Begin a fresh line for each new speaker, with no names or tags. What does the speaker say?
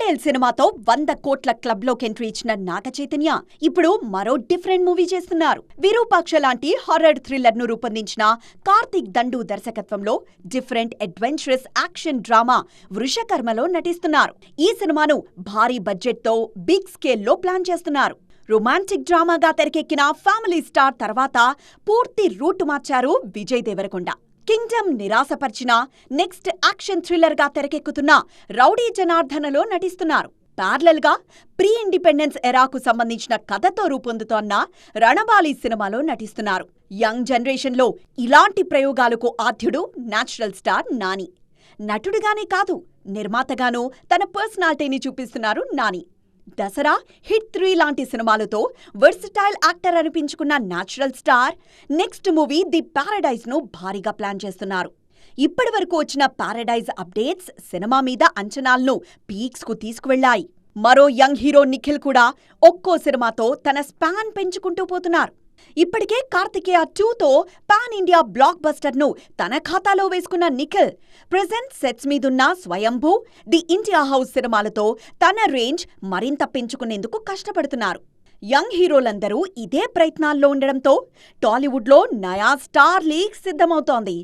కుండేల్ సినిమాతో 100 కోట్ల క్లబ్ లోకి ఎంట్రీ ఇచ్చిన నాగచైతన్య ఇప్పుడు మరో డిఫరెంట్ మూవీ చేస్తున్నారు. విరూపాక్ష లాంటి హారర్ థ్రిల్లర్ ను రూపొందించిన కార్తీక్ దండు దర్శకత్వంలో డిఫరెంట్ అడ్వెంచరస్ యాక్షన్ డ్రామా వృషకర్మలో నటిస్తున్నారు. ఈ సినిమాను భారీ బడ్జెట్ తో బిగ్ స్కేల్ లో ప్లాన్ చేస్తున్నారు. రొమాంటిక్ డ్రామాగా తెరకెక్కిన ఫ్యామిలీ స్టార్ తర్వాత పూర్తి రూట్ మార్చారు విజయ్ దేవరకొండ. కింగ్డమ్ నిరాశపరిచిన నెక్స్ట్ యాక్షన్ థ్రిల్లర్ గా తెరకెక్కుతున్న రౌడీ జనార్దనలో నటిస్తున్నారు. ప్యారలల్ గా ప్రీ ఇండిపెండెన్స్ ఎరాకు సంబంధించిన కథతో రూపొందుతోన్న రణబాలి సినిమాలో నటిస్తున్నారు. యంగ్ జనరేషన్ లో ఇలాంటి ప్రయోగాలకు ఆద్యుడు నేచురల్ స్టార్ నాని. నటుడిగానే కాదు, నిర్మాతగానూ తన పర్సనాలిటీని చూపిస్తున్నారు నాని. దసరా, హిట్ 3 లాంటి సినిమాలతో వర్సిటైల్ యాక్టర్ అనిపించుకున్న natural star next movie The Paradise ను భారీగా ప్లాన్ చేస్తున్నారు. ఇప్పటివరకు వచ్చిన పారడైజ్ అప్డేట్స్ సినిమా మీద అంచనాలను పీక్స్ కు తీసుకువెళ్లాయి. మరో యంగ్ హీరో నిఖిల్ కూడా ఒక్కో సినిమాతో తన స్పాన్ పెంచుకుంటూ పోతున్నారు. ఇప్పటికే కార్తికేయ 2తో పాన్ ఇండియా బ్లాక్ బస్టర్ ను తన ఖాతాలో వేసుకున్న నిఖిల్ ప్రెజెంట్ సెట్స్ మీదున్న స్వయంభూ, ది ఇండియా హౌస్ సినిమాలతో తన రేంజ్ మరింత పెంచుకునేందుకు కష్టపడుతున్నారు. యంగ్ హీరోలందరూ ఇదే ప్రయత్నాల్లో ఉండడంతో టాలీవుడ్లో నయా స్టార్ లీగ్ సిద్ధమవుతోంది.